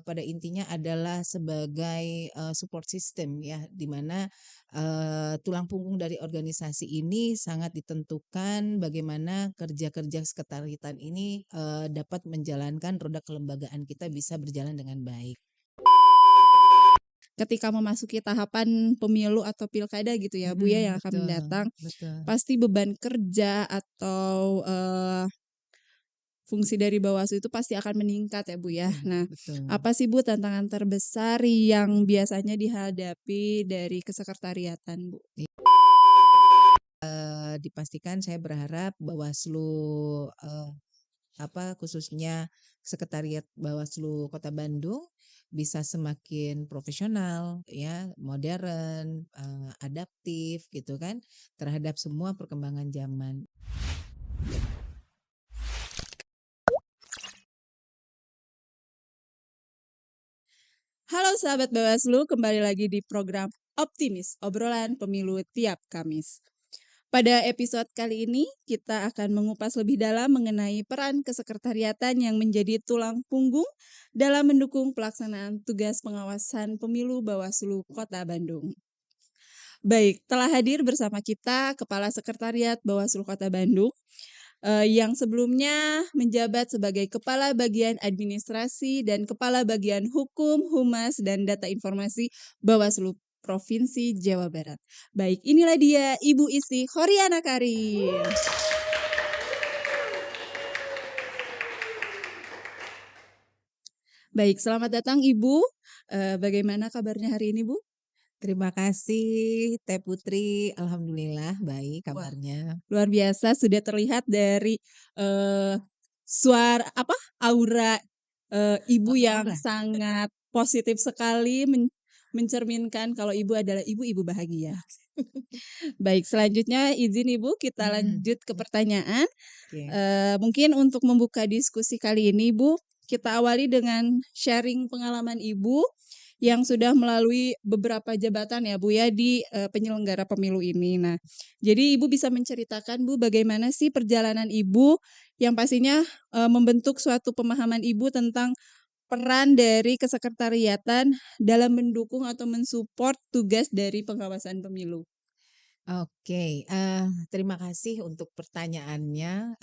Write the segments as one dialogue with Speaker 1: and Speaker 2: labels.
Speaker 1: pada intinya adalah sebagai, support system ya, di mana, tulang punggung dari organisasi ini sangat ditentukan bagaimana kerja-kerja sekretariatan ini, dapat menjalankan roda kelembagaan kita bisa berjalan dengan baik.
Speaker 2: Ketika memasuki tahapan pemilu atau pilkada gitu ya Bu ya yang akan
Speaker 1: Betul
Speaker 2: mendatang,
Speaker 1: betul.
Speaker 2: pasti beban kerja atau, fungsi dari Bawaslu itu pasti akan meningkat ya Bu ya.
Speaker 1: Iya,
Speaker 2: Nah,
Speaker 1: betul.
Speaker 2: apa sih Bu tantangan terbesar yang biasanya dihadapi dari kesekretariatan Bu?
Speaker 1: Dipastikan saya berharap Bawaslu, khususnya sekretariat Bawaslu Kota Bandung bisa semakin profesional ya, modern, adaptif gitu kan, terhadap semua perkembangan zaman.
Speaker 2: Halo sahabat Bawaslu, kembali lagi di program Optimis, obrolan pemilu tiap Kamis. Pada episode kali ini, kita akan mengupas lebih dalam mengenai peran kesekretariatan yang menjadi tulang punggung dalam mendukung pelaksanaan tugas pengawasan pemilu Bawaslu Kota Bandung. Baik, telah hadir bersama kita Kepala Sekretariat Bawaslu Kota Bandung, yang sebelumnya menjabat sebagai Kepala Bagian Administrasi dan Kepala Bagian Hukum, Humas, dan Data Informasi Bawaslu Provinsi Jawa Barat. Baik, inilah dia Ibu Isti Horiana Karim. Baik, selamat datang Ibu. Bagaimana kabarnya hari ini Bu?
Speaker 1: Terima kasih Teh Putri, alhamdulillah baik
Speaker 2: Wah,
Speaker 1: kabarnya.
Speaker 2: luar biasa sudah terlihat dari suara aura ibu
Speaker 1: Oh,
Speaker 2: yang
Speaker 1: aura.
Speaker 2: sangat positif sekali mencerminkan kalau ibu adalah ibu-ibu bahagia. Baik, selanjutnya izin ibu kita lanjut ke pertanyaan.
Speaker 1: Oke.
Speaker 2: Mungkin untuk membuka diskusi kali ini Bu, kita awali dengan sharing pengalaman ibu yang sudah melalui beberapa jabatan ya Bu ya di penyelenggara pemilu ini. Nah, jadi Ibu bisa menceritakan Bu bagaimana sih perjalanan Ibu yang pastinya membentuk suatu pemahaman Ibu tentang peran dari kesekretariatan dalam mendukung atau mensupport tugas dari pengawasan pemilu.
Speaker 1: Oke, terima kasih untuk pertanyaannya.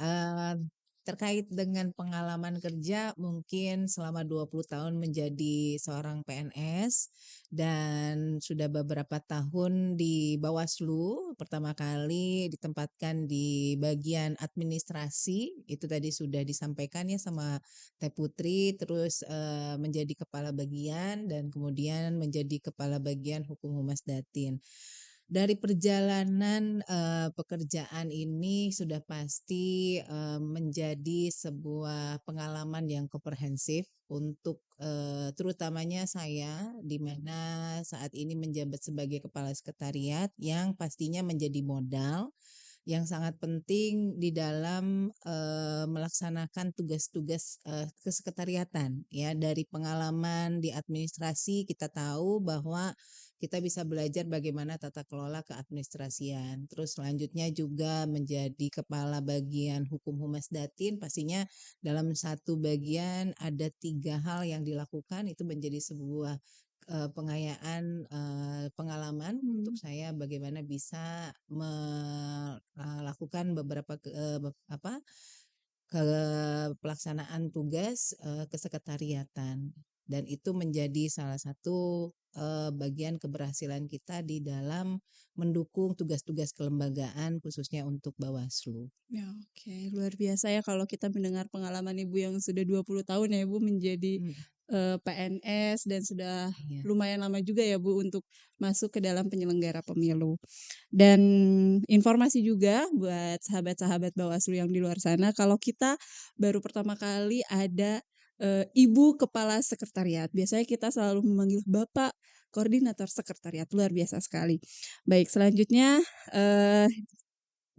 Speaker 1: Terkait dengan pengalaman kerja mungkin selama 20 tahun menjadi seorang PNS dan sudah beberapa tahun di Bawaslu, pertama kali ditempatkan di bagian administrasi, itu tadi sudah disampaikan ya sama Teh Putri, terus, menjadi kepala bagian dan kemudian menjadi kepala bagian Hukum Humas Datin. Dari perjalanan, pekerjaan ini sudah pasti, menjadi sebuah pengalaman yang komprehensif untuk, terutamanya saya, di mana saat ini menjabat sebagai kepala sekretariat yang pastinya menjadi modal yang sangat penting di dalam, melaksanakan tugas-tugas, kesekretariatan ya. Dari pengalaman di administrasi kita tahu bahwa kita bisa belajar bagaimana tata kelola keadministrasian. Terus selanjutnya juga menjadi kepala bagian hukum humas Datin, pastinya dalam satu bagian ada 3 hal yang dilakukan, itu menjadi sebuah, pengayaan, pengalaman untuk saya bagaimana bisa melakukan beberapa pelaksanaan tugas, kesekretariatan dan itu menjadi salah satu, bagian keberhasilan kita di dalam mendukung tugas-tugas kelembagaan khususnya untuk Bawaslu.
Speaker 2: Ya, oke, luar biasa ya kalau kita mendengar pengalaman Ibu yang sudah 20 tahun ya Ibu menjadi
Speaker 1: Mhm,
Speaker 2: PNS dan sudah
Speaker 1: iya.
Speaker 2: lumayan lama juga ya Bu untuk masuk ke dalam penyelenggara pemilu. Dan informasi juga buat sahabat-sahabat Bawaslu yang di luar sana kalau kita baru pertama kali ada Ibu Kepala Sekretariat. Biasanya kita selalu memanggil Bapak Koordinator Sekretariat. Luar biasa sekali. Baik, selanjutnya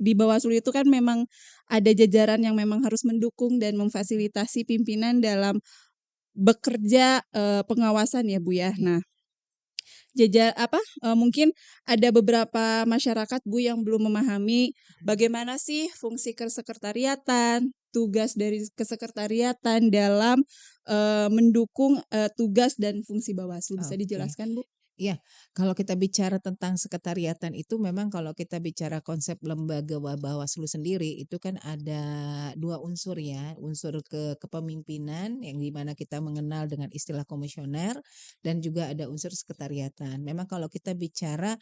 Speaker 2: di Bawaslu itu kan memang ada jajaran yang memang harus mendukung dan memfasilitasi pimpinan dalam bekerja pengawasan ya Bu ya.
Speaker 1: Iya.
Speaker 2: Nah, Mungkin ada beberapa masyarakat Bu yang belum memahami bagaimana sih fungsi kesekretariatan, tugas dari kesekretariatan dalam, mendukung, tugas dan fungsi Bawaslu. Bisa
Speaker 1: Oke.
Speaker 2: dijelaskan Bu?
Speaker 1: Iya, kalau kita bicara tentang sekretariatan itu memang kalau kita bicara konsep lembaga Bawaslu sendiri itu kan ada 2 unsur ya, unsur kepemimpinan yang di mana kita mengenal dengan istilah komisioner dan juga ada unsur sekretariatan. Memang kalau kita bicara,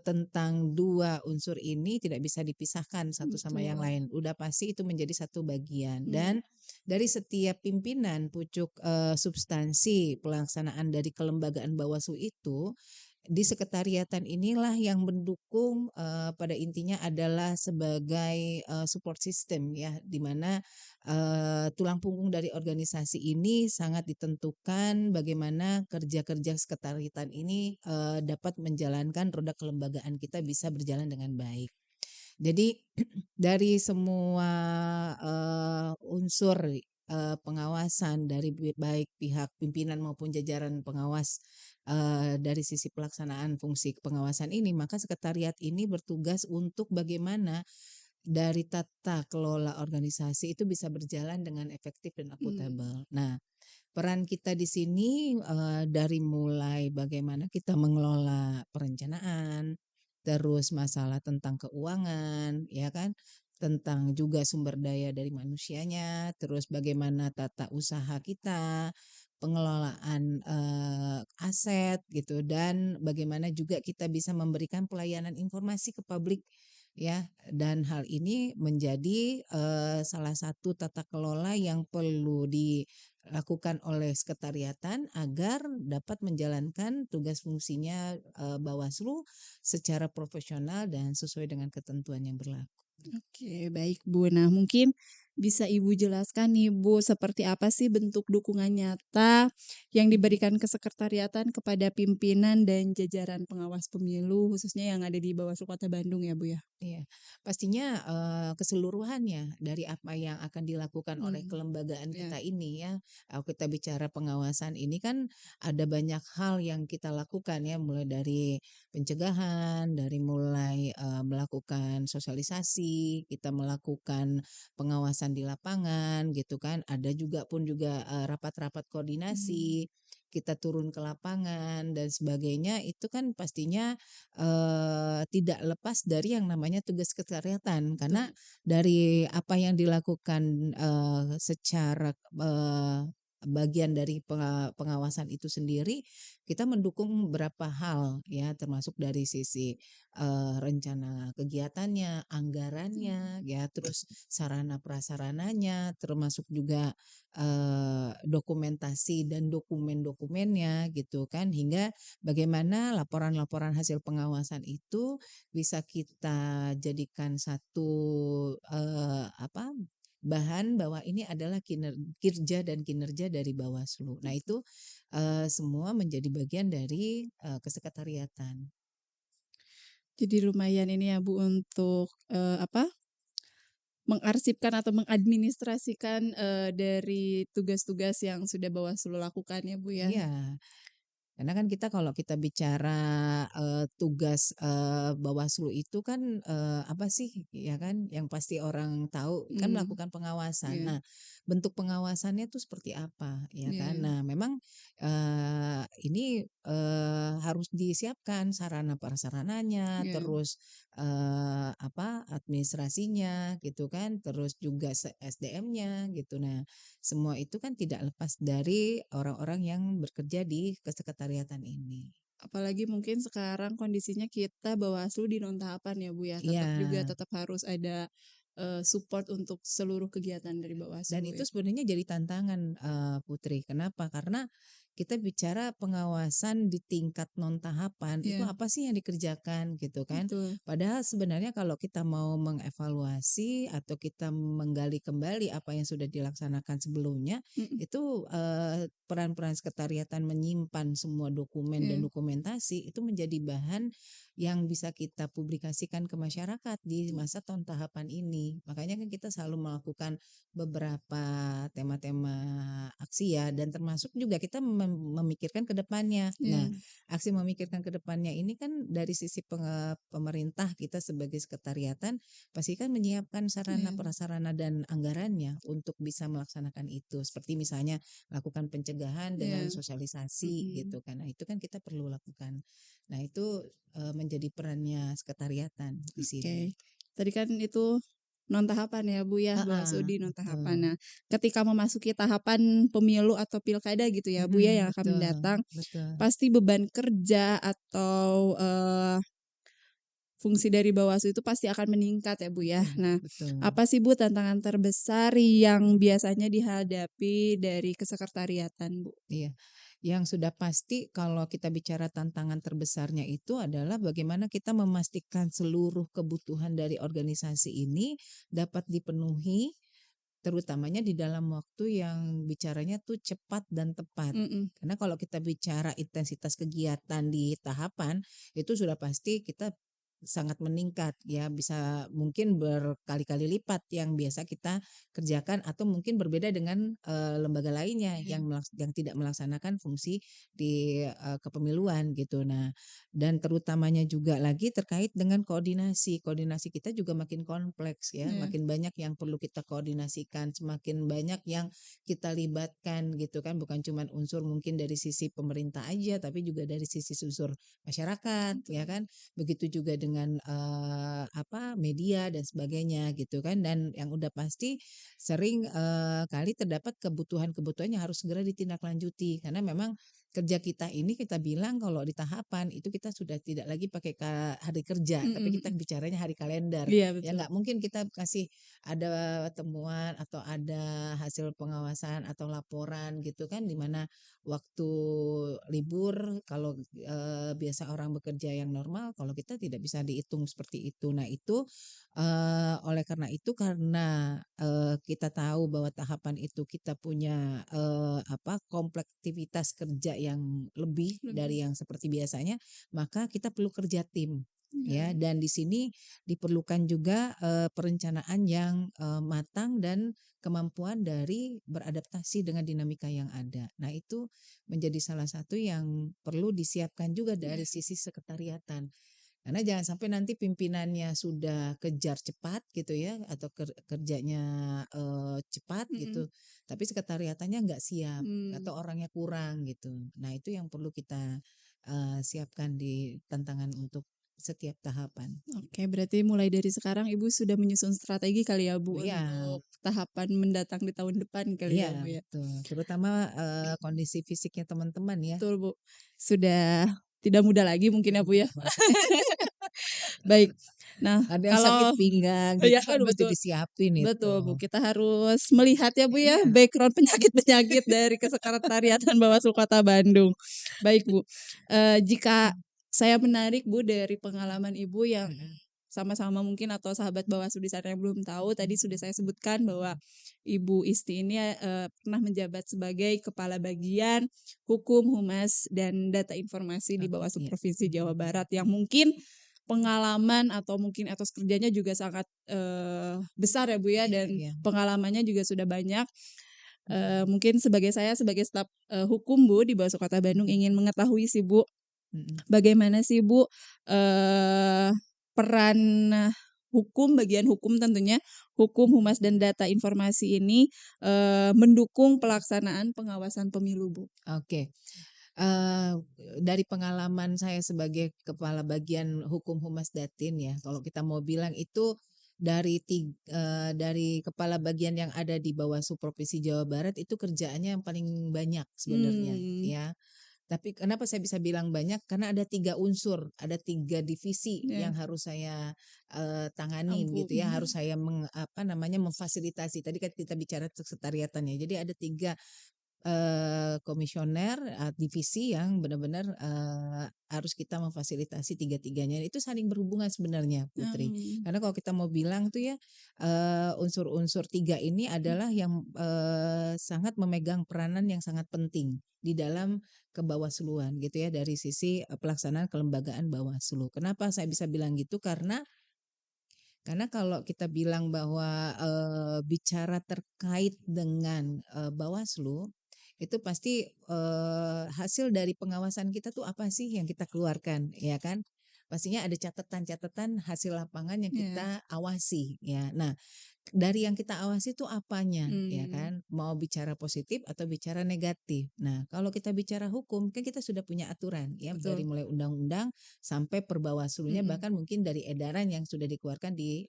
Speaker 1: tentang 2 unsur ini tidak bisa dipisahkan satu sama yang
Speaker 2: Betul.
Speaker 1: lain, udah pasti itu menjadi satu bagian
Speaker 2: Iya.
Speaker 1: dan dari setiap pimpinan pucuk, substansi pelaksanaan dari kelembagaan Bawaslu itu, di sekretariatan inilah yang mendukung, pada intinya adalah sebagai, support system ya, di mana, tulang punggung dari organisasi ini sangat ditentukan bagaimana kerja-kerja sekretariatan ini, dapat menjalankan roda kelembagaan kita bisa berjalan dengan baik. Jadi dari semua, unsur, pengawasan dari baik pihak pimpinan maupun jajaran pengawas, dari sisi pelaksanaan fungsi pengawasan ini, maka sekretariat ini bertugas untuk bagaimana dari tata kelola organisasi itu bisa berjalan dengan efektif dan
Speaker 2: Mmm.
Speaker 1: akuntabel. Nah, peran kita di sini, dari mulai bagaimana kita mengelola perencanaan, terus masalah tentang keuangan, ya kan, tentang juga sumber daya dari manusianya, terus bagaimana tata usaha kita, pengelolaan, aset gitu, dan bagaimana juga kita bisa memberikan pelayanan informasi ke publik, ya. Dan hal ini menjadi, salah satu tata kelola yang perlu dilakukan oleh sekretariatan agar dapat menjalankan tugas fungsinya, Bawaslu secara profesional dan sesuai dengan ketentuan yang berlaku.
Speaker 2: Oke, baik Bu. Nah, mungkin bisa Ibu jelaskan nih Bu, seperti apa sih bentuk dukungan nyata yang
Speaker 1: Mhm.
Speaker 2: diberikan kesekretariatan kepada pimpinan dan jajaran pengawas pemilu, khususnya yang ada di Bawaslu Kota Bandung ya Bu ya?
Speaker 1: Iya, pastinya, keseluruhannya dari apa yang akan dilakukan oleh
Speaker 2: Mmm,
Speaker 1: kelembagaan
Speaker 2: iya.
Speaker 1: kita ini ya, kalau kita bicara pengawasan ini kan ada banyak hal yang kita lakukan ya, mulai dari pencegahan, dari mulai, melakukan sosialisasi, kita melakukan pengawasan di lapangan gitu kan, ada juga pun juga, rapat-rapat
Speaker 2: Mmm,
Speaker 1: koordinasi, kita turun ke lapangan dan sebagainya, itu kan pastinya tidak lepas dari yang namanya tugas sekretariatan karena
Speaker 2: betul.
Speaker 1: dari apa yang dilakukan, secara, bagian dari pengawasan itu sendiri, kita mendukung beberapa hal ya, termasuk dari sisi, rencana kegiatannya,
Speaker 2: Mmm.
Speaker 1: anggarannya ya, terus sarana prasarananya, termasuk juga, dokumentasi dan dokumen-dokumennya gitu kan, hingga bagaimana laporan-laporan hasil pengawasan itu bisa kita jadikan satu, bahan bahwa ini adalah kinerja dan kinerja dari Bawaslu. Nah itu, semua menjadi bagian dari, kesekretariatan.
Speaker 2: Jadi lumayan ini ya Bu untuk, mengarsipkan atau mengadministrasikan, dari tugas-tugas yang sudah Bawaslu lakukan ya Bu ya?
Speaker 1: Iya. Karena kan kita kalau kita bicara, tugas, Bawaslu itu kan, apa sih, ya kan, yang pasti orang tahu kan
Speaker 2: Mmm,
Speaker 1: melakukan pengawasan.
Speaker 2: iya,
Speaker 1: Nah, bentuk pengawasannya tuh seperti apa, ya
Speaker 2: iya,
Speaker 1: kan.
Speaker 2: iya,
Speaker 1: Nah, memang, ini, harus disiapkan sarana prasarananya,
Speaker 2: iya.
Speaker 1: terus, administrasinya gitu kan, terus juga SDM-nya gitu. Nah, semua itu kan tidak lepas dari orang-orang yang bekerja di kesekretariatan ini.
Speaker 2: Apalagi mungkin sekarang kondisinya kita Bawaslu di non tahapan ya, Bu, ya.
Speaker 1: Iya,
Speaker 2: Tetap harus ada, support untuk seluruh kegiatan dari
Speaker 1: dan
Speaker 2: Bawaslu
Speaker 1: itu
Speaker 2: ya.
Speaker 1: sebenarnya jadi tantangan, Putri. Kenapa? Karena kita bicara pengawasan di tingkat non tahapan, itu
Speaker 2: Iya,
Speaker 1: apa sih yang dikerjakan gitu kan.
Speaker 2: betul.
Speaker 1: Padahal sebenarnya kalau kita mau mengevaluasi atau kita menggali kembali apa yang sudah dilaksanakan sebelumnya,
Speaker 2: Mhm,
Speaker 1: itu, peran-peran sekretariatan menyimpan semua dokumen dan
Speaker 2: iya,
Speaker 1: dokumentasi itu menjadi bahan yang bisa kita publikasikan ke masyarakat di
Speaker 2: betul.
Speaker 1: masa non tahapan ini. Makanya kan kita selalu melakukan beberapa tema-tema aksi ya, dan termasuk juga kita memikirkan ke depannya. Nah,
Speaker 2: Iya.
Speaker 1: aksi memikirkan ke depannya ini kan dari sisi pemerintah kita sebagai sekretariatan pasti kan menyiapkan sarana
Speaker 2: Iya.
Speaker 1: prasarana dan anggarannya untuk bisa melaksanakan itu. Seperti misalnya lakukan pencegahan dengan
Speaker 2: Iya.
Speaker 1: sosialisasi
Speaker 2: Mhm.
Speaker 1: gitu kan. Nah, itu kan kita perlu lakukan. Nah, itu menjadi perannya sekretariatan di sini.
Speaker 2: Oke. Tadi kan itu non tahapan ya, Bu, ya,
Speaker 1: Heeh,
Speaker 2: Bawaslu non tahapan.
Speaker 1: betul.
Speaker 2: Nah, ketika memasuki tahapan pemilu atau pilkada gitu ya, Bu, ya, yang akan
Speaker 1: Betul,
Speaker 2: mendatang,
Speaker 1: betul.
Speaker 2: pasti beban kerja atau, fungsi dari Bawaslu itu pasti akan meningkat ya, Bu, ya.
Speaker 1: Iya,
Speaker 2: Nah,
Speaker 1: betul.
Speaker 2: apa sih, Bu, tantangan terbesar yang biasanya dihadapi dari kesekretariatan, Bu?
Speaker 1: Iya, yang sudah pasti kalau kita bicara tantangan terbesarnya itu adalah bagaimana kita memastikan seluruh kebutuhan dari organisasi ini dapat dipenuhi, terutamanya di dalam waktu yang bicaranya tuh cepat dan tepat.
Speaker 2: Mhm.
Speaker 1: Karena kalau kita bicara intensitas kegiatan di tahapan, itu sudah pasti kita sangat meningkat ya, bisa mungkin berkali-kali lipat yang biasa kita kerjakan atau mungkin berbeda dengan lembaga lainnya
Speaker 2: Iya.
Speaker 1: yang tidak melaksanakan fungsi di kepemiluan gitu. Nah, dan terutamanya juga lagi terkait dengan koordinasi. Koordinasi kita juga makin kompleks ya,
Speaker 2: Iya.
Speaker 1: makin banyak yang perlu kita koordinasikan, semakin banyak yang kita libatkan gitu kan, bukan cuma unsur mungkin dari sisi pemerintah aja, tapi juga dari sisi unsur masyarakat ya
Speaker 2: Betul.
Speaker 1: kan. Begitu juga dengan media dan sebagainya gitu kan, dan yang udah pasti sering kali terdapat kebutuhan-kebutuhan yang harus segera ditindaklanjuti karena memang kerja kita ini kita bilang kalau di tahapan itu kita sudah tidak lagi pakai hari kerja,
Speaker 2: Mhm
Speaker 1: tapi kita
Speaker 2: mhm.
Speaker 1: bicaranya hari kalender.
Speaker 2: Iya,
Speaker 1: Ya
Speaker 2: betul.
Speaker 1: nggak mungkin kita kasih ada temuan atau ada hasil pengawasan atau laporan gitu kan, di mana waktu libur kalau biasa orang bekerja yang normal, kalau kita tidak bisa dihitung seperti itu. Nah itu oleh karena itu karena kita tahu bahwa tahapan itu kita punya komplektivitas kerja yang lebih
Speaker 2: Lebih.
Speaker 1: dari yang seperti biasanya, maka kita perlu kerja tim. Ya,
Speaker 2: Iya.
Speaker 1: dan di sini diperlukan juga perencanaan yang matang dan kemampuan dari beradaptasi dengan dinamika yang ada. Nah, itu menjadi salah satu yang perlu disiapkan juga dari
Speaker 2: Iya.
Speaker 1: sisi sekretariatan. Karena jangan sampai nanti pimpinannya sudah kejar cepat gitu ya atau kerjanya cepat
Speaker 2: Mhm.
Speaker 1: gitu, tapi sekretariatannya nggak siap
Speaker 2: Mmm.
Speaker 1: atau orangnya kurang gitu. Nah, itu yang perlu kita siapkan di tantangan untuk setiap tahapan.
Speaker 2: Oke, berarti mulai dari sekarang Ibu sudah menyusun strategi kali ya, Bu,
Speaker 1: Iya,
Speaker 2: untuk tahapan mendatang di tahun depan kali
Speaker 1: iya
Speaker 2: ya, Bu, ya?
Speaker 1: betul. Terutama kondisi fisiknya teman-teman ya.
Speaker 2: Betul, Bu. Sudah tidak muda lagi mungkin ya, Bu, ya? Baik. Nah,
Speaker 1: Ada yang sakit
Speaker 2: kalau
Speaker 1: pinggang gitu
Speaker 2: ya
Speaker 1: kan
Speaker 2: aduh
Speaker 1: mesti
Speaker 2: betul.
Speaker 1: disiapin itu.
Speaker 2: Betul, Bu, kita harus melihat ya, Bu, ya,
Speaker 1: Iya.
Speaker 2: background penyakit-penyakit dari Kesekretariatan Bawaslu Kota Bandung. Baik, Bu, jika saya menarik, Bu, dari pengalaman Ibu yang
Speaker 1: Mhm,
Speaker 2: sama-sama mungkin atau sahabat Bawaslu di sana yang belum tahu, tadi sudah saya sebutkan bahwa Ibu Isti ini, pernah menjabat sebagai Kepala Bagian Hukum, Humas, dan Data Informasi di
Speaker 1: oke,
Speaker 2: Bawaslu
Speaker 1: iya.
Speaker 2: Provinsi Jawa Barat yang mungkin pengalaman atau mungkin etos kerjanya juga sangat, besar ya, Bu, ya,
Speaker 1: Iya
Speaker 2: dan
Speaker 1: iya.
Speaker 2: pengalamannya juga sudah banyak.
Speaker 1: Mhm,
Speaker 2: Mungkin sebagai saya sebagai staf, hukum, Bu, di Bawaslu Kota Bandung ingin mengetahui sih, Bu,
Speaker 1: mhm.
Speaker 2: bagaimana sih, Bu, peran bagian hukum tentunya, hukum, humas, dan data informasi ini, mendukung pelaksanaan pengawasan pemilu, Bu?
Speaker 1: Oke, eee, dari pengalaman saya sebagai kepala bagian hukum humas Datin ya, kalau kita mau bilang itu dari kepala bagian yang ada di Bawaslu Provinsi Jawa Barat itu kerjaannya yang paling banyak sebenarnya
Speaker 2: Mmm.
Speaker 1: ya. Tapi kenapa saya bisa bilang banyak, karena ada 3 unsur, ada 3 divisi
Speaker 2: Ya,
Speaker 1: yang harus saya tanganin
Speaker 2: ampu
Speaker 1: gitu ya, harus saya memfasilitasi. Tadi kan kita bicara sekretariatan ya, jadi ada 3 komisioner, divisi yang benar-benar, harus kita memfasilitasi tiga-tiganya. Itu saling berhubungan sebenarnya, Putri.
Speaker 2: mmm,
Speaker 1: Karena kalau kita mau bilang tuh ya, unsur-unsur 3 ini adalah yang, sangat memegang peranan yang sangat penting di dalam kebawasluan gitu ya, dari sisi, pelaksanaan kelembagaan Bawaslu. Kenapa saya bisa bilang gitu? Karena kalau kita bilang bahwa, bicara terkait dengan, Bawaslu itu pasti, hasil dari pengawasan kita tuh apa sih yang kita keluarkan, ya kan? Pastinya ada catatan-catatan hasil lapangan yang
Speaker 2: Iya.
Speaker 1: kita awasi, ya. Nah, dari yang kita awasi itu apanya, ya
Speaker 2: Mmm,
Speaker 1: kan? Mau bicara positif atau bicara negatif. Nah, kalau kita bicara hukum, kan kita sudah punya aturan ya, dari
Speaker 2: betul.
Speaker 1: mulai undang-undang sampai perbawaslunya,
Speaker 2: Mhm,
Speaker 1: bahkan mungkin dari edaran yang sudah dikeluarkan di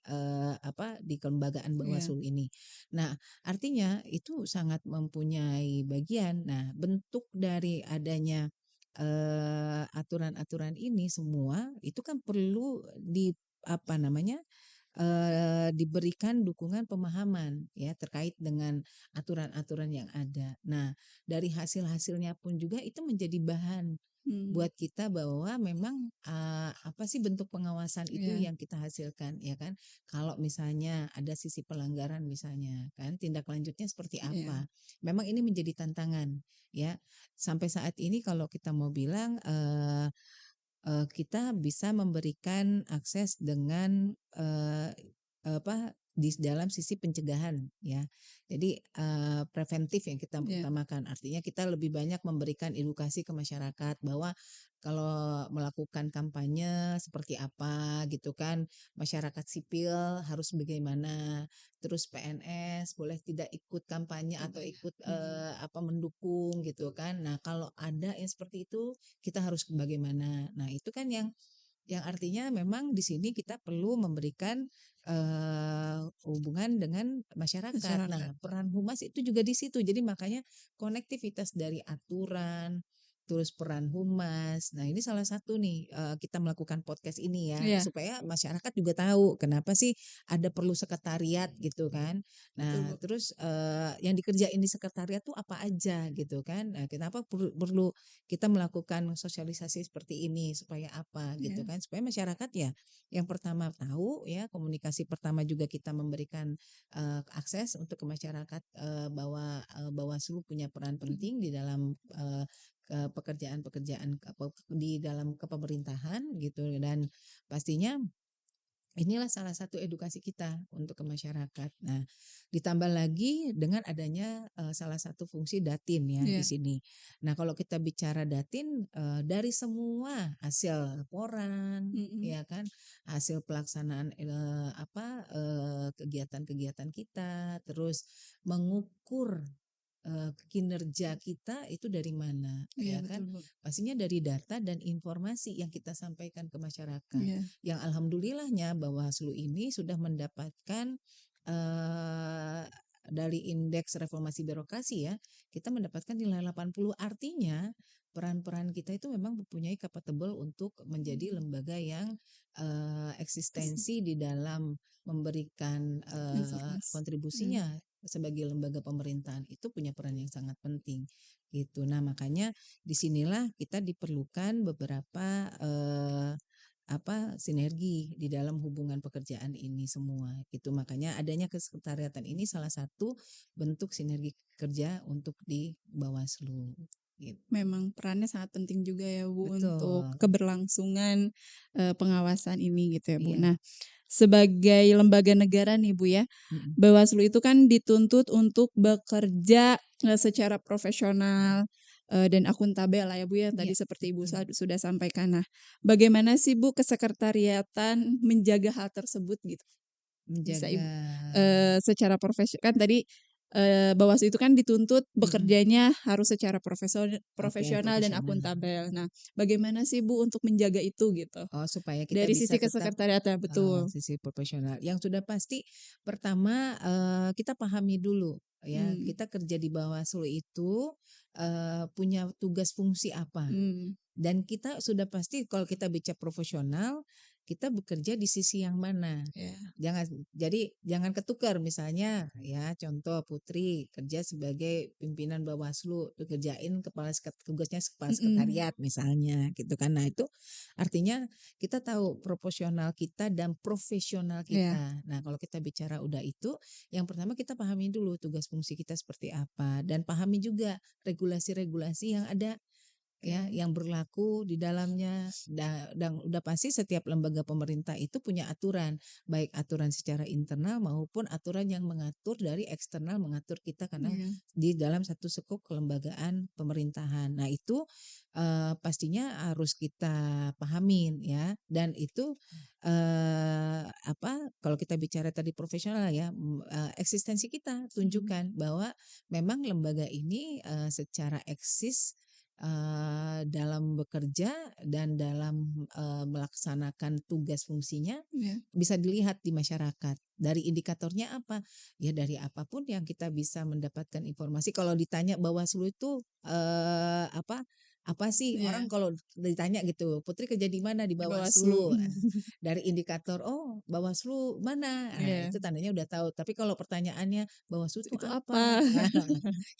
Speaker 1: di kelembagaan
Speaker 2: iya
Speaker 1: Bawaslu ini. Nah, artinya itu sangat mempunyai bagian. Nah, bentuk dari adanya aturan-aturan ini semua itu kan perlu di apa namanya diberikan dukungan pemahaman ya terkait dengan aturan-aturan yang ada. Nah, dari hasil-hasilnya pun juga itu menjadi bahan
Speaker 2: mmm,
Speaker 1: buat kita bahwa memang, apa sih bentuk pengawasan itu
Speaker 2: iya
Speaker 1: yang kita hasilkan, ya kan. Kalau misalnya ada sisi pelanggaran misalnya kan, tindak lanjutnya seperti
Speaker 2: iya.
Speaker 1: apa. Memang ini menjadi tantangan ya. Sampai saat ini kalau kita mau bilang, kita bisa memberikan akses dengan, di dalam sisi pencegahan ya. Jadi, preventif yang kita
Speaker 2: Iya,
Speaker 1: utamakan. Artinya kita lebih banyak memberikan edukasi ke masyarakat bahwa kalau melakukan kampanye seperti apa gitu kan, masyarakat sipil harus bagaimana, terus PNS boleh tidak ikut kampanye atau
Speaker 2: kampanye,
Speaker 1: ikut,
Speaker 2: mhm,
Speaker 1: mendukung gitu kan. Nah, kalau ada yang seperti itu kita harus bagaimana. Nah, itu kan yang artinya memang di sini kita perlu memberikan, hubungan dengan masyarakat.
Speaker 2: masyarakat.
Speaker 1: Nah, peran humas itu juga di situ. Jadi makanya konektivitas dari aturan, terus peran humas. Nah, ini salah satu nih, kita melakukan podcast ini ya,
Speaker 2: Iya,
Speaker 1: supaya masyarakat juga tahu kenapa sih ada perlu sekretariat gitu kan.
Speaker 2: betul,
Speaker 1: Nah,
Speaker 2: Bu.
Speaker 1: terus, yang dikerjain di sekretariat tuh apa aja gitu kan. Nah, kenapa perlu perlu kita melakukan sosialisasi seperti ini supaya apa gitu
Speaker 2: Iya,
Speaker 1: kan, supaya masyarakat ya yang pertama tahu ya, komunikasi pertama juga kita memberikan, akses untuk ke masyarakat, bahwa, Bawaslu punya peran
Speaker 2: mhm,
Speaker 1: penting di dalam, pekerjaan-pekerjaan di dalam kepemerintahan gitu dan pastinya inilah salah satu edukasi kita untuk ke masyarakat. Nah, ditambah lagi dengan adanya, salah satu fungsi Datin ya di
Speaker 2: iya,
Speaker 1: sini. Nah, kalau kita bicara Datin, dari semua hasil laporan,
Speaker 2: mhm,
Speaker 1: ya kan, hasil pelaksanaan, kegiatan-kegiatan kita, terus mengukur kinerja kita itu dari mana,
Speaker 2: iya
Speaker 1: ya kan?
Speaker 2: betul, Bu.
Speaker 1: Pastinya dari data dan informasi yang kita sampaikan ke masyarakat.
Speaker 2: Iya,
Speaker 1: Yang alhamdulillahnya Bawaslu ini sudah mendapatkan dari indeks reformasi birokrasi ya, kita mendapatkan nilai 80. Artinya peran-peran kita itu memang mempunyai capable untuk menjadi
Speaker 2: mhm,
Speaker 1: lembaga yang
Speaker 2: kes
Speaker 1: eksistensi di dalam memberikan
Speaker 2: informasi, mhm,
Speaker 1: kontribusinya sebagai lembaga pemerintahan itu punya peran yang sangat penting gitu. Nah, makanya disinilah kita diperlukan beberapa sinergi di dalam hubungan pekerjaan ini semua gitu. Makanya adanya kesekretariatan ini salah satu bentuk sinergi kerja untuk di Bawaslu gitu.
Speaker 2: memang perannya sangat penting juga ya, Bu, untuk
Speaker 1: Betul.
Speaker 2: keberlangsungan, pengawasan ini gitu ya, Bu.
Speaker 1: Iya.
Speaker 2: Nah, sebagai lembaga negara nih, Bu, ya,
Speaker 1: Mm-mm.
Speaker 2: Bawaslu itu kan dituntut untuk bekerja, secara profesional, dan akuntabel lah ya, Bu, ya,
Speaker 1: Iya,
Speaker 2: tadi seperti Ibu
Speaker 1: betul.
Speaker 2: sudah sampaikan. Nah, bagaimana sih, Bu, kesekretariatan menjaga hal tersebut gitu? Bisa
Speaker 1: Menjaga.
Speaker 2: Ibu secara kan tadi, Bawaslu itu kan dituntut
Speaker 1: Mm-mm.
Speaker 2: bekerjanya harus secara
Speaker 1: Oke,
Speaker 2: profesional dan
Speaker 1: profesional.
Speaker 2: akuntabel. Nah, bagaimana sih, Bu, untuk menjaga itu gitu?
Speaker 1: Oh, supaya kita
Speaker 2: Dari
Speaker 1: bisa
Speaker 2: sisi
Speaker 1: tetap
Speaker 2: kesekretariatan, betul.
Speaker 1: sisi profesional. Yang sudah pasti pertama, kita pahami dulu ya,
Speaker 2: Mmm,
Speaker 1: kita kerja di Bawaslu itu, punya tugas fungsi apa.
Speaker 2: mmm,
Speaker 1: Dan kita sudah pasti kalau kita bicara profesional, kita bekerja di sisi yang mana.
Speaker 2: iya,
Speaker 1: Jangan ketukar misalnya ya contoh Putri kerja sebagai pimpinan Bawaslu, kerjain tugasnya kepala
Speaker 2: mhm,
Speaker 1: sekretariat misalnya gitu kan. Nah, itu artinya kita tahu proporsional kita dan profesional
Speaker 2: iya,
Speaker 1: kita. Nah, kalau kita bicara udah itu, yang pertama kita pahami dulu tugas fungsi kita seperti apa dan pahami juga regulasi-regulasi yang ada ya,
Speaker 2: Oke.
Speaker 1: yang berlaku di dalamnya dan udah pasti setiap lembaga pemerintah itu punya aturan, baik aturan secara internal maupun aturan yang mengatur dari eksternal mengatur kita karena
Speaker 2: Iya,
Speaker 1: di dalam satu sekuk kelembagaan pemerintahan. Nah itu, pastinya harus kita pahamin ya dan itu, apa, kalau kita bicara tadi profesional ya, eksistensi kita
Speaker 2: mhm,
Speaker 1: tunjukkan bahwa memang lembaga ini, secara eksis dalam bekerja dan dalam, melaksanakan tugas fungsinya
Speaker 2: iya,
Speaker 1: bisa dilihat di masyarakat. Dari indikatornya apa? Ya dari apapun yang kita bisa mendapatkan informasi kalau ditanya Bawaslu itu, apa sih orang
Speaker 2: iya,
Speaker 1: kalau ditanya gitu, "Putri kerja di mana?" "Di
Speaker 2: di Bawaslu.
Speaker 1: Bawaslu." Dari indikator, "Oh Bawaslu mana?"
Speaker 2: Iya,
Speaker 1: Itu tandanya udah tahu. Tapi kalau pertanyaannya, "Bawaslu itu
Speaker 2: itu
Speaker 1: apa?"
Speaker 2: apa?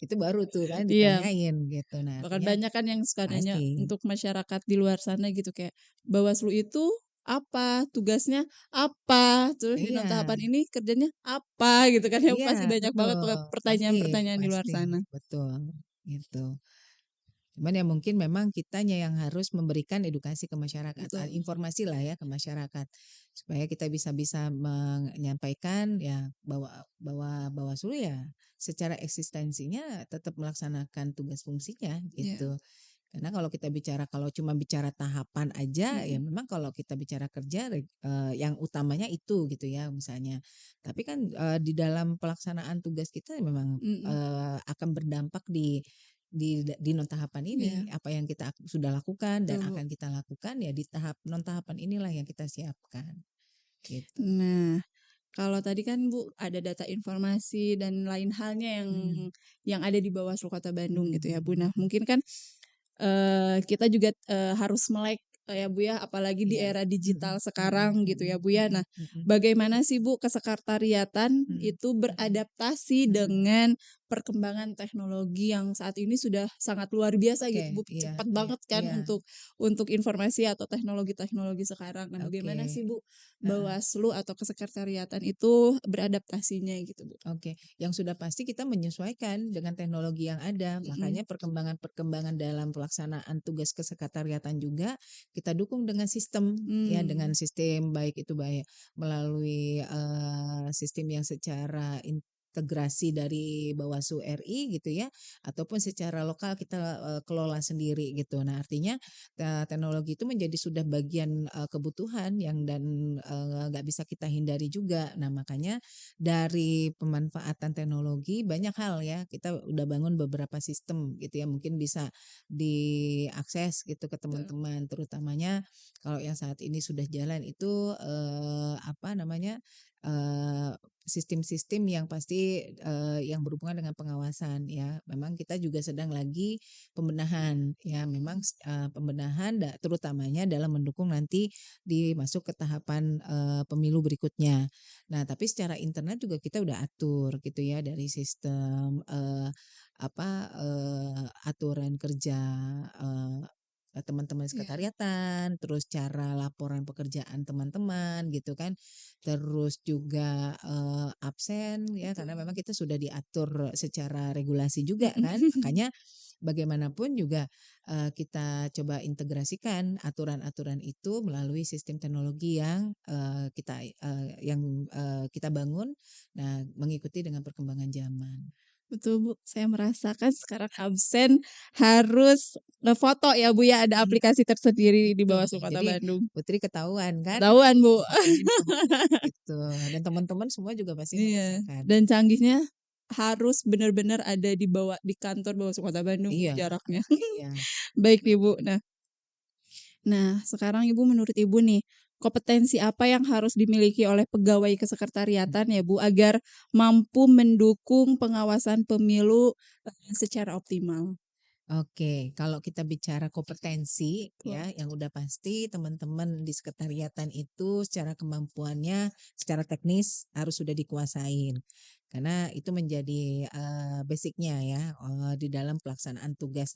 Speaker 1: Itu baru tuh kan
Speaker 2: Iya.
Speaker 1: ditanyain gitu. Nah
Speaker 2: Bahkan
Speaker 1: artinya
Speaker 2: banyak kan yang suka nanya
Speaker 1: pasti.
Speaker 2: untuk masyarakat di luar sana gitu kayak, "Bawaslu itu apa? Tugasnya apa? Terus di non
Speaker 1: Iya
Speaker 2: tahapan ini kerjanya apa?" Gitu kan ya,
Speaker 1: iya
Speaker 2: pasti banyak banget
Speaker 1: betul, pasti
Speaker 2: pertanyaan-pertanyaan di luar
Speaker 1: pasti,
Speaker 2: sana.
Speaker 1: betul, gitu. Cuman ya mungkin memang kitanya yang harus memberikan edukasi ke masyarakat,
Speaker 2: Betul,
Speaker 1: informasi lah ya ke masyarakat, supaya kita bisa menyampaikan ya bahwa Bawaslu ya secara eksistensinya tetap melaksanakan tugas fungsinya
Speaker 2: iya,
Speaker 1: gitu. Karena kalau cuma bicara tahapan aja, ya
Speaker 2: mhm,
Speaker 1: memang kalau kita bicara kerja, yang utamanya itu gitu ya misalnya. Tapi kan, di dalam pelaksanaan tugas kita memang,
Speaker 2: mhm,
Speaker 1: akan berdampak di non tahapan ini.
Speaker 2: iya,
Speaker 1: Apa yang kita sudah lakukan dan
Speaker 2: betul, Bu.
Speaker 1: akan kita lakukan ya di tahap non tahapan inilah yang kita siapkan, gitu.
Speaker 2: Nah, kalau tadi kan Bu ada data informasi dan lain halnya
Speaker 1: Mmm,
Speaker 2: yang ada di Bawaslu Kota Bandung
Speaker 1: mhm
Speaker 2: gitu ya, Bu.
Speaker 1: mhm
Speaker 2: Nah,
Speaker 1: mhm.
Speaker 2: mungkin kan kita juga, harus melek, ya, Bu, ya, apalagi di
Speaker 1: Iya.
Speaker 2: era
Speaker 1: Mhm
Speaker 2: digital
Speaker 1: mhm
Speaker 2: sekarang gitu
Speaker 1: mhm
Speaker 2: ya, Bu, ya.
Speaker 1: mhm
Speaker 2: Nah,
Speaker 1: mhm
Speaker 2: bagaimana sih, Bu, kesekretariatan
Speaker 1: mhm
Speaker 2: itu
Speaker 1: mhm
Speaker 2: beradaptasi
Speaker 1: mhm.
Speaker 2: dengan perkembangan teknologi yang saat ini sudah sangat luar biasa
Speaker 1: Oke,
Speaker 2: gitu, Bu,
Speaker 1: iya
Speaker 2: cepat
Speaker 1: iya
Speaker 2: banget kan
Speaker 1: iya.
Speaker 2: untuk informasi atau teknologi-teknologi sekarang. Nah, bagaimana
Speaker 1: Oke,
Speaker 2: sih, Bu,
Speaker 1: heeh,
Speaker 2: Bawaslu atau kesekretariatan itu beradaptasinya gitu, Bu?
Speaker 1: oke. Yang sudah pasti kita menyesuaikan dengan teknologi yang ada,
Speaker 2: Mhm,
Speaker 1: makanya perkembangan-perkembangan dalam pelaksanaan tugas kesekretariatan juga kita dukung dengan sistem, ya dengan
Speaker 2: mmm,
Speaker 1: sistem baik itu baik melalui, sistem yang secara integrasi dari Bawaslu RI gitu ya, ataupun secara lokal kita, kelola sendiri gitu. Nah artinya, teknologi itu menjadi sudah bagian, kebutuhan yang dan, nggak bisa kita hindari juga. Nah makanya dari pemanfaatan teknologi banyak hal ya, kita udah bangun beberapa sistem gitu ya, mungkin bisa diakses gitu ke
Speaker 2: betul,
Speaker 1: teman-teman, terutamanya kalau yang saat ini sudah jalan itu, apa namanya, eee, sistem-sistem yang pasti, yang berhubungan dengan pengawasan ya. Memang kita juga sedang lagi pembenahan ya, memang pembenahan terutamanya dalam mendukung nanti masuk ke tahapan, pemilu berikutnya. Nah, tapi secara internal juga kita udah atur gitu ya dari sistem, apa, aturan kerja, eee teman-teman
Speaker 2: iya,
Speaker 1: sekretariatan, terus cara laporan pekerjaan teman-teman gitu kan. Terus juga, absen ya karena memang
Speaker 2: betul.
Speaker 1: kita sudah diatur secara regulasi juga kan.
Speaker 2: Mhm.
Speaker 1: Makanya bagaimanapun juga, kita coba integrasikan aturan-aturan itu melalui sistem teknologi yang, kita bangun, nah mengikuti dengan perkembangan zaman.
Speaker 2: Betul, Bu, saya merasakan sekarang absen harus ngefoto ya, Bu, ya, ada
Speaker 1: Iya,
Speaker 2: aplikasi tersendiri di
Speaker 1: betul.
Speaker 2: Bawaslu Kota
Speaker 1: Jadi
Speaker 2: Bandung.
Speaker 1: Putri ketahuan kan,
Speaker 2: Ketahuan, Bu.
Speaker 1: gitu gitu. Dan teman-teman semua juga pasti
Speaker 2: Iya,
Speaker 1: merasakan.
Speaker 2: dan canggihnya harus benar-benar ada di kantor Bawaslu Kota Bandung, Bu,
Speaker 1: Iya
Speaker 2: jaraknya.
Speaker 1: iya.
Speaker 2: Baik nih, Bu. Nah, sekarang Ibu menurut Ibu nih, kompetensi apa yang harus dimiliki oleh pegawai kesekretariatan ya, Bu, agar mampu mendukung pengawasan pemilu, secara optimal?
Speaker 1: Oke, kalau kita bicara kompetensi
Speaker 2: Betul,
Speaker 1: ya, yang udah pasti teman-teman di sekretariatan itu secara kemampuannya, secara teknis harus sudah dikuasain. Karena itu menjadi basicnya ya di dalam pelaksanaan tugas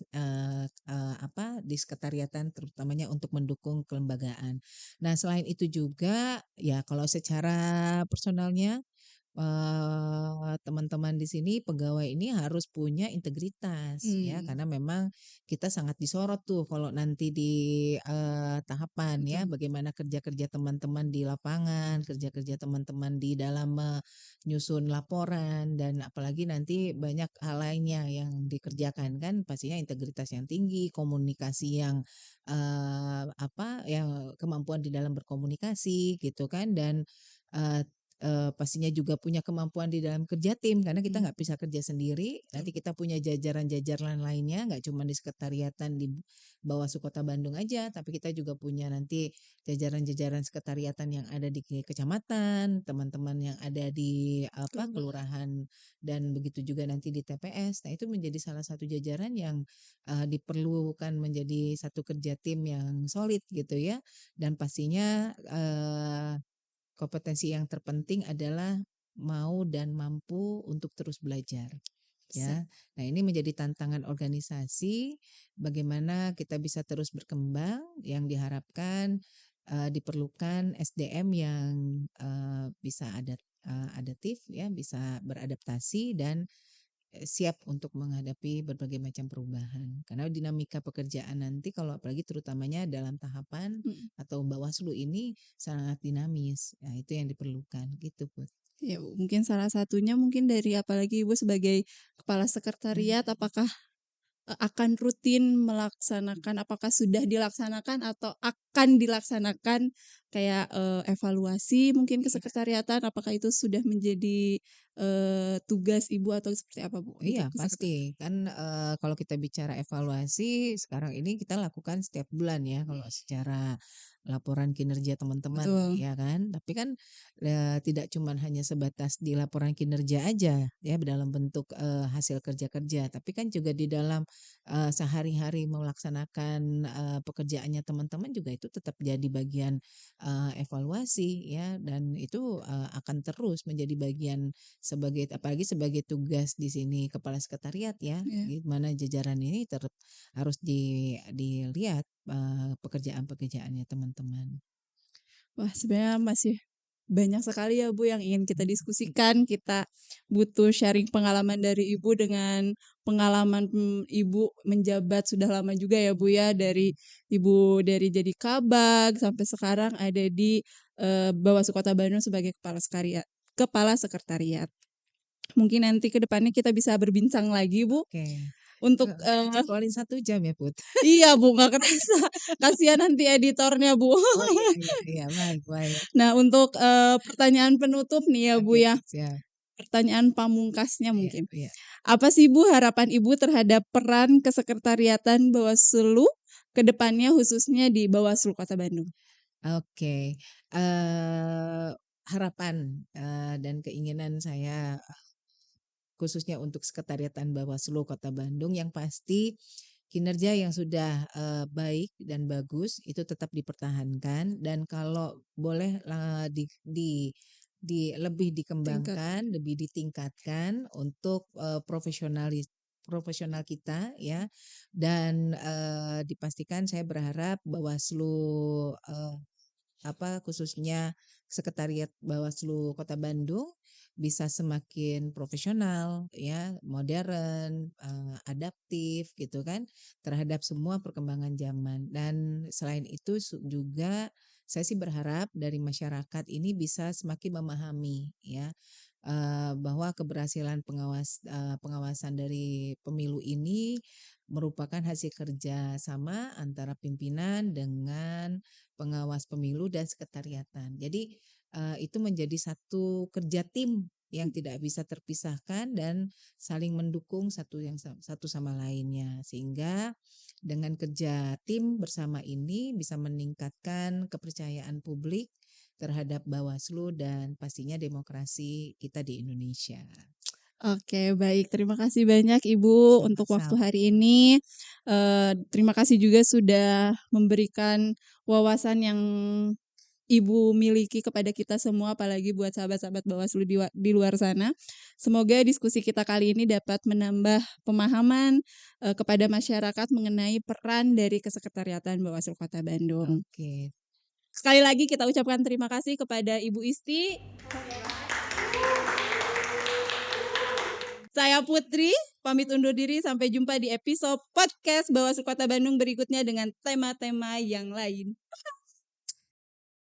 Speaker 1: apa di sekretariatan terutamanya untuk mendukung kelembagaan. Nah, selain itu juga ya kalau secara personalnya teman-teman di sini pegawai ini harus punya integritas ya,
Speaker 2: Mmm,
Speaker 1: karena memang kita sangat disorot tuh kalau nanti di, tahapan ya,
Speaker 2: betul.
Speaker 1: bagaimana kerja-kerja teman-teman di lapangan, kerja-kerja teman-teman di dalam menyusun laporan dan apalagi nanti banyak hal lainnya yang dikerjakan kan, pastinya integritas yang tinggi, komunikasi yang, yang kemampuan di dalam berkomunikasi gitu kan dan, eee pastinya juga punya kemampuan di dalam kerja tim karena kita
Speaker 2: Mhm,
Speaker 1: nggak bisa kerja sendiri,
Speaker 2: betul.
Speaker 1: nanti kita punya jajaran-jajaran lainnya nggak cuma di sekretariatan di Bawaslu Kota Bandung aja, tapi kita juga punya nanti jajaran-jajaran sekretariatan yang ada di kecamatan, teman-teman yang ada di
Speaker 2: Kelurahan.
Speaker 1: kelurahan dan begitu juga nanti di TPS. Nah, itu menjadi salah satu jajaran yang diperlukan menjadi satu kerja tim yang solid gitu ya. Dan pastinya kompetensi yang terpenting adalah mau dan mampu untuk terus belajar,
Speaker 2: Sa
Speaker 1: ya. Nah, ini menjadi tantangan organisasi, bagaimana kita bisa terus berkembang, yang diharapkan, diperlukan SDM yang, bisa adaptif ya, bisa beradaptasi dan siap untuk menghadapi berbagai macam perubahan. Karena dinamika pekerjaan nanti kalau apalagi terutamanya dalam tahapan
Speaker 2: mhm.
Speaker 1: atau Bawaslu ini sangat dinamis. Nah, itu yang diperlukan gitu, Put.
Speaker 2: Ya, mungkin salah satunya mungkin dari apalagi Ibu sebagai kepala sekretariat apakah akan rutin melaksanakan apakah sudah dilaksanakan atau akan dilaksanakan kayak, evaluasi mungkin ke
Speaker 1: Iya.
Speaker 2: sekretariatan, apakah itu sudah menjadi, tugas Ibu atau seperti apa Bu untuk
Speaker 1: Iya
Speaker 2: ke sekretariat?
Speaker 1: pasti kan, kalau kita bicara evaluasi sekarang ini kita lakukan setiap bulan ya kalau secara laporan kinerja teman-teman
Speaker 2: Betul,
Speaker 1: ya kan. Tapi kan, tidak cuman hanya sebatas di laporan kinerja aja ya dalam bentuk, hasil kerja-kerja, tapi kan juga di dalam, sehari-hari melaksanakan, pekerjaannya teman-teman juga itu tetap jadi bagian, evaluasi ya dan itu, akan terus menjadi bagian sebagai apalagi sebagai tugas di sini kepala sekretariat ya,
Speaker 2: iya.
Speaker 1: gimana jajaran ini harus dilihat, pekerjaan-pekerjaannya teman-teman.
Speaker 2: Wah, sebenarnya masih banyak sekali ya Bu yang ingin kita
Speaker 1: Mhm.
Speaker 2: diskusikan. Kita butuh sharing pengalaman dari Ibu dengan pengalaman, Ibu menjabat sudah lama juga ya Bu ya, dari Ibu dari jadi Kabag sampai sekarang ada di, Bawaslu Kota Bandung sebagai kepala sekretariat. Mungkin nanti ke depannya kita bisa berbincang lagi Bu,
Speaker 1: Oke,
Speaker 2: untuk,
Speaker 1: kita jadwalin 1 jam ya, Put?
Speaker 2: iya Bu, nggak kerasa, kasihan nanti editornya Bu.
Speaker 1: Oh iya iya iya, baik baik.
Speaker 2: Nah untuk, pertanyaan penutup nih ya Bu
Speaker 1: Oke,
Speaker 2: ya,
Speaker 1: siap.
Speaker 2: pertanyaan pamungkasnya
Speaker 1: Iya
Speaker 2: mungkin.
Speaker 1: iya.
Speaker 2: Apa sih Bu harapan Ibu terhadap peran kesekretariatan Bawaslu ke depannya khususnya di Bawaslu Kota Bandung?
Speaker 1: Oke, harapan, dan keinginan saya khususnya untuk sekretariatan Bawaslu Kota Bandung yang pasti kinerja yang sudah, baik dan bagus itu tetap dipertahankan dan kalau boleh, lebih
Speaker 2: Tingkat
Speaker 1: dikembangkan, lebih ditingkatkan untuk, profesional kita ya dan, dipastikan saya berharap Bawaslu, khususnya sekretariat Bawaslu Kota Bandung bisa semakin profesional ya, modern, adaptif gitu kan terhadap semua perkembangan zaman. Dan selain itu juga saya sih berharap dari masyarakat ini bisa semakin memahami ya, bahwa keberhasilan pengawasan dari pemilu ini merupakan hasil kerja sama antara pimpinan dengan pengawas pemilu dan sekretariatan. Jadi, itu menjadi satu kerja tim yang tidak bisa terpisahkan dan saling mendukung satu sama lainnya. Sehingga dengan kerja tim bersama ini bisa meningkatkan kepercayaan publik terhadap Bawaslu dan pastinya demokrasi kita di Indonesia.
Speaker 2: oke baik, terima kasih banyak Ibu untuk waktu
Speaker 1: Sama-sama.
Speaker 2: hari ini, terima kasih juga sudah memberikan wawasan yang Ibu miliki kepada kita semua, apalagi buat sahabat-sahabat Bawaslu di luar sana. Semoga diskusi kita kali ini dapat menambah pemahaman, kepada masyarakat mengenai peran dari Kesekretariatan Bawaslu Kota Bandung.
Speaker 1: Oke.
Speaker 2: Sekali lagi kita ucapkan terima kasih kepada Ibu Isti. Saya Putri, pamit undur diri. Sampai jumpa di episode podcast Bawaslu Kota Bandung berikutnya dengan tema-tema yang lain.